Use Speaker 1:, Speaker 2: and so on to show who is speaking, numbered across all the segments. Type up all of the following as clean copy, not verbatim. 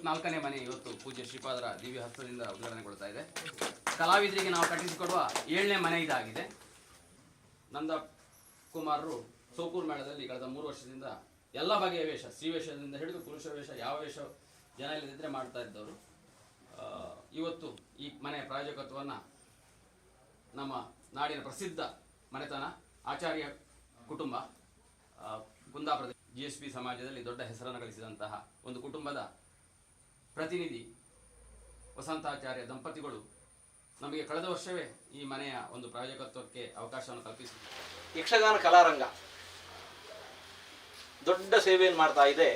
Speaker 1: 54ನೇ ಮನೆ ಇವತ್ತು ಪೂಜ್ಯ ಶ್ರೀಪಾದರ ದಿವ್ಯ ಹಸ್ತದಿಂದ ಉದ್ಘಾಟನೆಗೊಳ್ತಾ ಇದೆ. ಕಲಾವಿದರಿಗೆ ನಾವು ಕಟ್ಟಿಸಿಕೊಡುವ 7ನೇ ಮನೆ ಇದಾಗಿದೆ. ನಂದ ಕುಮಾರರು ಸೋಕೂರು ಮೇಳದಲ್ಲಿ ಕಳೆದ 3 ವರ್ಷದಿಂದ ಎಲ್ಲ ಬಗೆಯ ವೇಷ, ಸ್ತ್ರೀ ವೇಷದಿಂದ ಹಿಡಿದು ಪುರುಷ ವೇಷ, ಯಾವ ವೇಷ ಜನ ಇಲ್ಲದಿದ್ದರೆ ಮಾಡ್ತಾ ಇದ್ದವರು. ಇವತ್ತು ಈ ಮನೆಯ ಪ್ರಾಯೋಜಕತ್ವವನ್ನು ನಮ್ಮ ನಾಡಿನ ಪ್ರಸಿದ್ಧ ಮನೆತನ ಆಚಾರ್ಯ ಕುಟುಂಬ ಕುಂದಾಪುರದ GSP ಸಮಾಜದಲ್ಲಿ ದೊಡ್ಡ ಹೆಸರನ್ನು ಗಳಿಸಿದಂತಹ ಒಂದು ಕುಟುಂಬದ ಪ್ರತಿನಿಧಿ ವಸಂತಾಚಾರ್ಯ ದಂಪತಿಗಳು ನಮಗೆ ಕಳೆದ ವರ್ಷವೇ ಈ ಮನೆಯ ಒಂದು ಪ್ರಾಯೋಜಕತ್ವಕ್ಕೆ ಅವಕಾಶವನ್ನು ಕಲ್ಪಿಸಿದರು.
Speaker 2: ಯಕ್ಷಗಾನ ಕಲಾರಂಗ ದೊಡ್ಡ ಸೇವೆಯನ್ನು ಮಾಡ್ತಾ ಇದೆ.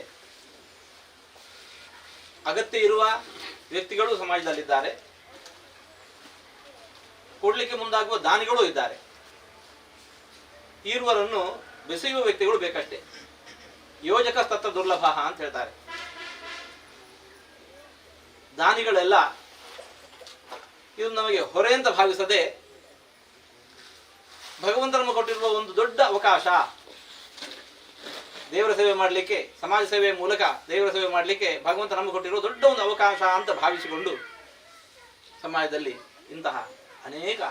Speaker 2: ಅಗತ್ಯ ಇರುವ ವ್ಯಕ್ತಿಗಳು ಸಮಾಜದಲ್ಲಿದ್ದಾರೆ, ಕೊಡಲಿಕ್ಕೆ ಮುಂದಾಗುವ ದಾನಿಗಳು ಇದ್ದಾರೆ. ಈರುವರನ್ನು ಬೆಸೆಯುವ ವ್ಯಕ್ತಿಗಳು ಬೇಕಷ್ಟೇ. ಯೋಜಕ ತತ್ರ ದುರ್ಲಭ ಅಂತ ಹೇಳ್ತಾರೆ. ದಾನಿಗಳೆಲ್ಲ ಇದು ನಮಗೆ ಹೊರೆ ಅಂತ ಭಾವಿಸದೆ ಭಗವಂತ ನಮಗೆ ಕೊಟ್ಟಿರುವ ಒಂದು ದೊಡ್ಡ ಅವಕಾಶ, ದೇವರ ಸೇವೆ ಮಾಡಲಿಕ್ಕೆ, ಸಮಾಜ ಸೇವೆಯ ಮೂಲಕ ದೇವರ ಸೇವೆ ಮಾಡಲಿಕ್ಕೆ ಭಗವಂತ ನಮಗೆ ಕೊಟ್ಟಿರುವ ದೊಡ್ಡ ಒಂದು ಅವಕಾಶ ಅಂತ ಭಾವಿಸಿಕೊಂಡು ಸಮಾಜದಲ್ಲಿ ಇಂತಹ ಅನೇಕ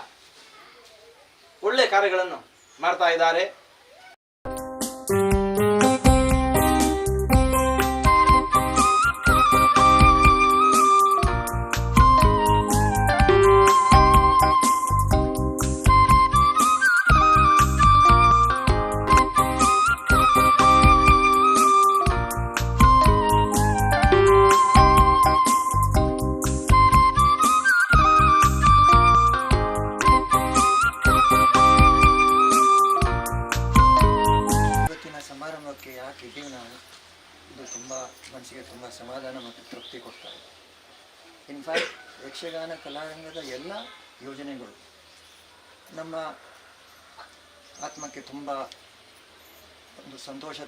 Speaker 2: ಒಳ್ಳೆಯ ಕಾರ್ಯಗಳನ್ನು ಮಾಡ್ತಾ ಇದ್ದಾರೆ.
Speaker 3: ಸಮಾರಂಭಕ್ಕೆ ಯಾಕೆ ಇದ್ದೀವಿ ನಾವು, ಇದು ತುಂಬ ಮನಸ್ಸಿಗೆ ತುಂಬ ಸಮಾಧಾನ ಮತ್ತು ತೃಪ್ತಿ ಕೊಡ್ತಾರೆ. ಇನ್ಫ್ಯಾಕ್ಟ್ ಯಕ್ಷಗಾನ ಕಲಾರಂಗದ ಎಲ್ಲ ಯೋಜನೆಗಳು ನಮ್ಮ ಆತ್ಮಕ್ಕೆ ತುಂಬ ಒಂದು ಸಂತೋಷ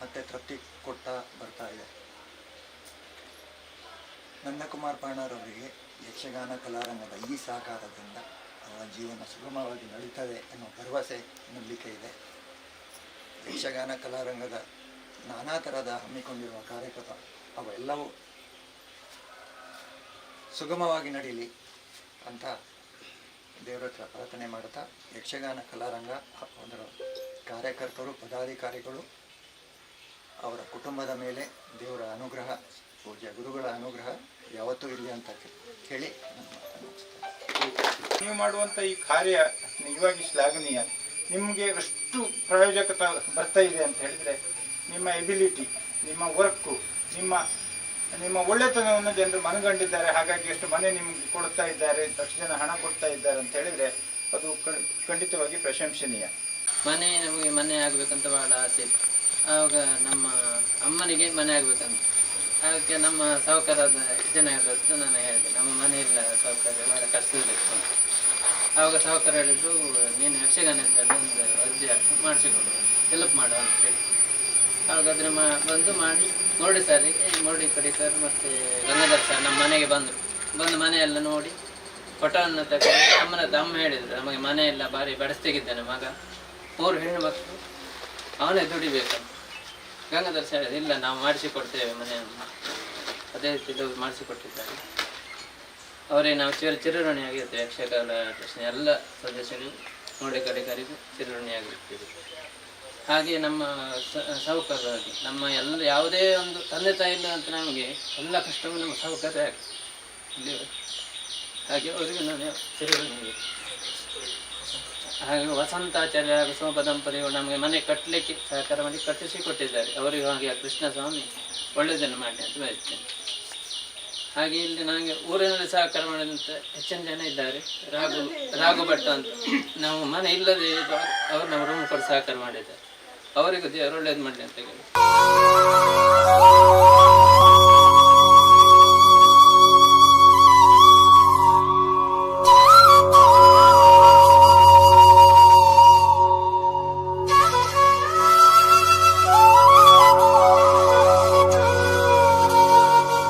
Speaker 3: ಮತ್ತು ತೃಪ್ತಿ ಕೊಡ್ತಾ ಬರ್ತಾ ಇದೆ. ನಂದಕುಮಾರ್ ಪಾಣರವರಿಗೆ ಯಕ್ಷಗಾನ ಕಲಾರಂಗದ ಈ ಸಹಕಾರದಿಂದ ಅವರ ಜೀವನ ಸುಗಮವಾಗಿ ನಡೀತದೆ ಅನ್ನೋ ಭರವಸೆ ನಂಬಿಕೆ ಇದೆ. ಯಕ್ಷಗಾನ ಕಲಾರಂಗದ ನಾನಾ ಥರದ ಹಮ್ಮಿಕೊಂಡಿರುವ ಕಾರ್ಯಕ್ರಮ ಅವೆಲ್ಲವೂ ಸುಗಮವಾಗಿ ನಡೀಲಿ ಅಂತ ದೇವರ ಹತ್ರ ಪ್ರಾರ್ಥನೆ ಮಾಡುತ್ತಾ, ಯಕ್ಷಗಾನ ಕಲಾರಂಗ ಅದರ ಕಾರ್ಯಕರ್ತರು, ಪದಾಧಿಕಾರಿಗಳು, ಅವರ ಕುಟುಂಬದ ಮೇಲೆ ದೇವರ ಅನುಗ್ರಹ, ಪೂಜ್ಯ ಗುರುಗಳ ಅನುಗ್ರಹ ಯಾವತ್ತೂ ಇರಲಿ ಅಂತ ಹೇಳಿ
Speaker 4: ನೀವು ಮಾಡುವಂಥ ಈ ಕಾರ್ಯ ನಿಜವಾಗಿ ಶ್ಲಾಘನೀಯ. ನಿಮಗೆ ಎಷ್ಟು ಪ್ರಾಯೋಜಕತೆ ಬರ್ತಾ ಇದೆ ಅಂತ ಹೇಳಿದರೆ ನಿಮ್ಮ ಎಬಿಲಿಟಿ, ನಿಮ್ಮ ವರ್ಕು, ನಿಮ್ಮ ಒಳ್ಳೆತನವನ್ನು ಜನರು ಮನಗಂಡಿದ್ದಾರೆ. ಹಾಗಾಗಿ ಎಷ್ಟು ಮನೆ ನಿಮಗೆ ಕೊಡ್ತಾ ಇದ್ದಾರೆ, ಅಷ್ಟು ಜನ ಹಣ ಕೊಡ್ತಾ ಇದ್ದಾರೆ ಅಂತ ಹೇಳಿದರೆ ಅದು ಖಂಡಿತವಾಗಿ ಪ್ರಶಂಸನೀಯ.
Speaker 5: ನಮಗೆ ಮನೆ ಆಗಬೇಕಂತ ಭಾಳ ಆಸೆ ಇತ್ತು. ಆವಾಗ ನಮ್ಮ ಅಮ್ಮನಿಗೆ ಮನೆ ಆಗಬೇಕಂತ, ಅದಕ್ಕೆ ನಮ್ಮ ಸಹಕಾರದ ಜನ ಇರೋದು ನಾನು ಹೇಳಿದೆ, ನಮ್ಮ ಮನೆಯಲ್ಲ ಸಹಕಾರ ಭಾಳ ಕಷ್ಟದಲ್ಲಿತ್ತು ಅಂತ. ಆವಾಗ ಸಹಕಾರ ಹೇಳಿದ್ರು, ನೀನು ಯಕ್ಷಗಾನದಲ್ಲಿ ಒಂದು ಅರ್ಜಿ ಮಾಡಿಸಿಕೊಡು, ಹೆಲ್ಪ್ ಮಾಡು ಅಂತ ಹೇಳಿ. ಆವಾಗ ಅದನ್ನು ಬಂದು ಮಾಡಿ ಮುರಳಿ ಸರ್ ಮತ್ತು ಗಂಗಾಧರ್ ಸರ್ ನಮ್ಮ ಮನೆಗೆ ಬಂದು ಮನೆಯೆಲ್ಲ ನೋಡಿ ಫೋಟೋವನ್ನು ತಗೊಂಡು ಅಮ್ಮ ಹೇಳಿದರು, ನಮಗೆ ಮನೆಯೆಲ್ಲ ಭಾರಿ ಬಡಿಸ್ತಿದ್ದಾನೆ ಮಗ, 3 ಹೆಣ್ಣು ಮಕ್ಕಳು, ಅವನೇ ದುಡಿಬೇಕಂತ. ಗಂಗಾಧರ್ ಸರ್ ಇಲ್ಲ, ನಾವು ಮಾಡಿಸಿಕೊಡ್ತೇವೆ ಮನೆಯನ್ನು, ಅದೇ ರೀತಿ ಮಾಡಿಸಿಕೊಟ್ಟಿದ್ದಾರೆ. ಅವರಿಗೆ ನಾವು ಚಿರಋಣಿಯಾಗಿರ್ತೇವೆ. ಯಕ್ಷಗಾನ ಟ್ರಸ್ಟ್ನ ಎಲ್ಲ ಸದಸ್ಯರು ನೋಡಿ ಕಡೆಗಾರಿಗೂ ಚಿರಋಣಿಯಾಗಿರ್ತೀವಿ. ಹಾಗೆ ನಮ್ಮ ಸಹಕಾರವಾಗಿ ನಮ್ಮ ಎಲ್ಲ ಯಾವುದೇ ಒಂದು ತಂದೆ ತಾಯಿ ಇಲ್ಲ ಅಂತ ನಮಗೆ ಎಲ್ಲ ಕಷ್ಟವೂ ನಮ್ಮ ಸಹಕಾರ ಆಗ್ತದೆ. ಹಾಗೆ ಅವರಿಗೆ ನಾನು ಚಿರಋಣಿ. ಹಾಗೆ ವಸಂತಾಚಾರ್ಯ ಹಾಗೂ ಸೋಮ ದಂಪತಿಗಳು ನಮಗೆ ಮನೆ ಕಟ್ಟಲಿಕ್ಕೆ ಸಹಕಾರ ಮಾಡಿ ಕಟ್ಟಿಸಿಕೊಟ್ಟಿದ್ದಾರೆ. ಅವರಿಗೆ ಹಾಗೆ ಕೃಷ್ಣಸ್ವಾಮಿ ಒಳ್ಳೆಯದನ್ನು ಮಾಡಿ ಅಂತ ಬಯಸ್ತೇನೆ. ಹಾಗೆ ಇಲ್ಲಿ ನನಗೆ ಊರಿನಲ್ಲಿ ಸಹಕಾರ ಮಾಡಿದಂಥ ಹೆಚ್ಚಿನ ಜನ ಇದ್ದಾರೆ. ರಾಘು ಭಟ್ ಅಂತ, ನಾವು ಮನೆ ಇಲ್ಲದೆ ಅವರು ನಮ್ಮ ರೂಮ್ ಕೊಟ್ಟು ಸಹಕಾರ ಮಾಡಿದ್ದಾರೆ. ಅವರಿಗೂ ದೇವರು ಒಳ್ಳೇದು ಮಾಡಲಿ ಅಂತ ಹೇಳಿ.